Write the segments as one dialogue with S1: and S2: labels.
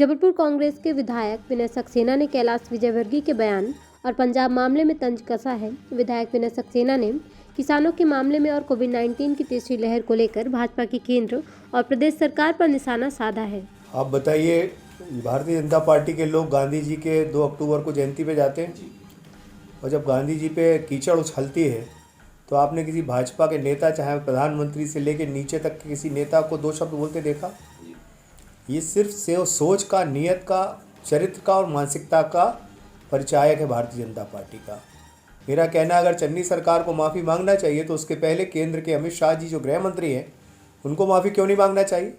S1: जबलपुर कांग्रेस के विधायक विनय सक्सेना ने कैलाश विजयवर्गीय के बयान और पंजाब मामले में तंज कसा है। विधायक विनय सक्सेना ने किसानों के मामले में और कोविड-19 की तीसरी लहर को लेकर भाजपा की केंद्र और प्रदेश सरकार पर निशाना साधा है।
S2: आप बताइए, भारतीय जनता पार्टी के लोग गांधी जी के 2 अक्टूबर को जयंती पे जाते हैं और जब गांधी जी पे कीचड़ उछलती है तो आपने किसी भाजपा के नेता, चाहे प्रधानमंत्री से लेकर नीचे तक के किसी नेता को 2 शब्द बोलते देखा? ये सिर्फ सोच का, नियत का, चरित्र का और मानसिकता का परिचायक है भारतीय जनता पार्टी का। मेरा कहना, अगर चन्नी सरकार को माफ़ी मांगना चाहिए तो उसके पहले केंद्र के अमित शाह जी जो गृह मंत्री हैं उनको माफ़ी क्यों नहीं मांगना चाहिए?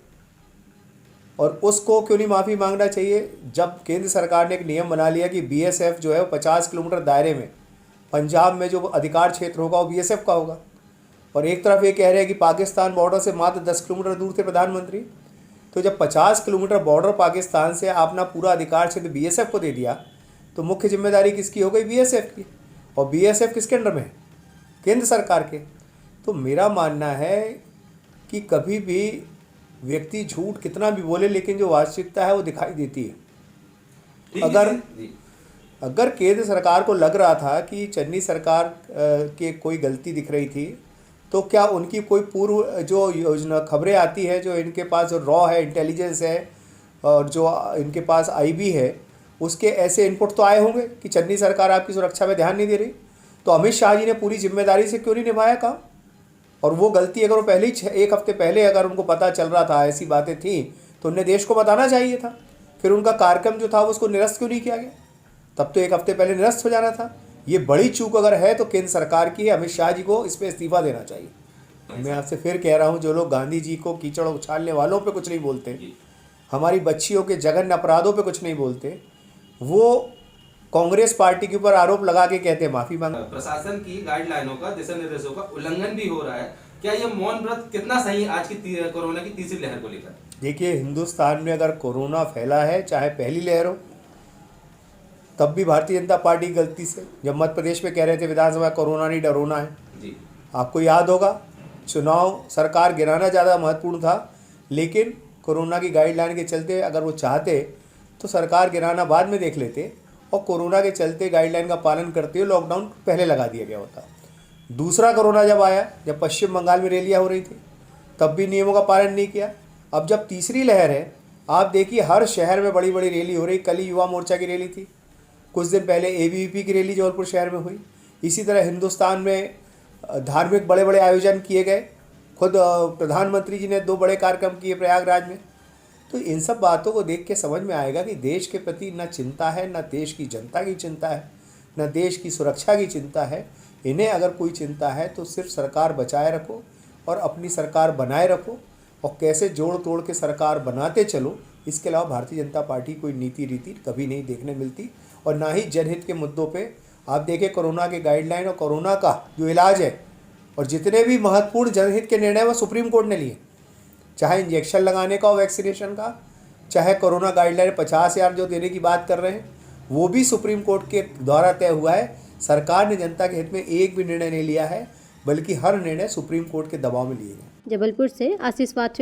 S2: और उसको क्यों नहीं माफ़ी मांगना चाहिए जब केंद्र सरकार ने एक नियम बना लिया कि बीएसएफ जो है वो 50 किलोमीटर दायरे में पंजाब में जो अधिकार क्षेत्र होगा वो बीएसएफ का होगा। और एक तरफ ये कह रहे हैं कि पाकिस्तान बॉर्डर से मात्र 10 किलोमीटर दूर थे प्रधानमंत्री। तो जब 50 किलोमीटर बॉर्डर पाकिस्तान से आपने पूरा अधिकार क्षेत्र बीएसएफ को दे दिया तो मुख्य जिम्मेदारी किसकी हो गई? बीएसएफ की। और बीएसएफ किसके अंडर में है? केंद्र सरकार के। तो मेरा मानना है कि कभी भी व्यक्ति झूठ कितना भी बोले लेकिन जो वास्तविकता है वो दिखाई देती है। अगर केंद्र सरकार को लग रहा था कि चन्नी सरकार के कोई गलती दिख रही थी तो क्या उनकी कोई पूर्व जो योजना खबरें आती है, जो इनके पास जो रॉ है, इंटेलिजेंस है और जो इनके पास आईबी है, उसके ऐसे इनपुट तो आए होंगे कि चन्नी सरकार आपकी सुरक्षा में ध्यान नहीं दे रही? तो अमित शाह जी ने पूरी जिम्मेदारी से क्यों नहीं निभाया काम? और वो गलती अगर वो पहले ही 1 हफ्ते पहले अगर उनको पता चल रहा था ऐसी बातें थी तो उन्हें देश को बताना चाहिए था। फिर उनका कार्यक्रम जो था उसको निरस्त क्यों नहीं किया गया? तब तो 1 हफ्ते पहले निरस्त हो जाना था। ये बड़ी चूक अगर है तो केंद्र सरकार की है। अमित शाह जी को इस पर इस्तीफा देना चाहिए। मैं आपसे फिर कह रहा हूँ, जो लोग गांधी जी को कीचड़ उछालने वालों पे कुछ नहीं बोलते, हमारी बच्चियों के जघन्य अपराधों पे कुछ नहीं बोलते, वो कांग्रेस पार्टी के ऊपर आरोप लगा के कहते हैं माफी मांग।
S3: प्रशासन की गाइडलाइनों का, दिशा निर्देशों का उल्लंघन भी हो रहा है। क्या ये मौन व्रत कितना सही आज की कोरोना की तीसरी लहर को लेकर?
S2: देखिए, हिंदुस्तान में अगर कोरोना फैला है, चाहे पहली लहर हो, तब भी भारतीय जनता पार्टी की गलती से, जब मध्य प्रदेश में कह रहे थे विधानसभा कोरोना नहीं डरोना है जी, आपको याद होगा चुनाव सरकार गिराना ज़्यादा महत्वपूर्ण था, लेकिन कोरोना की गाइडलाइन के चलते अगर वो चाहते तो सरकार गिराना बाद में देख लेते और कोरोना के चलते गाइडलाइन का पालन करते हुए लॉकडाउन पहले लगा दिया गया होता। दूसरा कोरोना जब आया, जब पश्चिम बंगाल में रैलियाँ हो रही थी, तब भी नियमों का पालन नहीं किया। अब जब तीसरी लहर है, आप देखिए हर शहर में बड़ी बड़ी रैली हो रही। कल ही युवा मोर्चा की रैली थी, कुछ दिन पहले एबीवीपी की रैली जबलपुर शहर में हुई। इसी तरह हिंदुस्तान में धार्मिक बड़े बड़े आयोजन किए गए। खुद प्रधानमंत्री जी ने 2 बड़े कार्यक्रम किए प्रयागराज में। तो इन सब बातों को देख के समझ में आएगा कि देश के प्रति न चिंता है, न देश की जनता की चिंता है, न देश की सुरक्षा की चिंता है। इन्हें अगर कोई चिंता है तो सिर्फ सरकार बचाए रखो और अपनी सरकार बनाए रखो और कैसे जोड़ तोड़ के सरकार बनाते चलो। इसके अलावा भारतीय जनता पार्टी कोई नीति रीति कभी नहीं देखने मिलती और ना ही जनहित के मुद्दों पे। आप देखें कोरोना के गाइडलाइन और कोरोना का जो इलाज है और जितने भी महत्वपूर्ण जनहित के निर्णय वो सुप्रीम कोर्ट ने लिए, चाहे इंजेक्शन लगाने का और वैक्सीनेशन का, चाहे कोरोना गाइडलाइन 50,000 जो देने की बात कर रहे हैं वो भी सुप्रीम कोर्ट के द्वारा तय हुआ है। सरकार ने जनता के हित में एक भी निर्णय नहीं लिया है, बल्कि हर निर्णय सुप्रीम कोर्ट के दबाव में लिए गए।
S1: जबलपुर से आशीष वात्रे।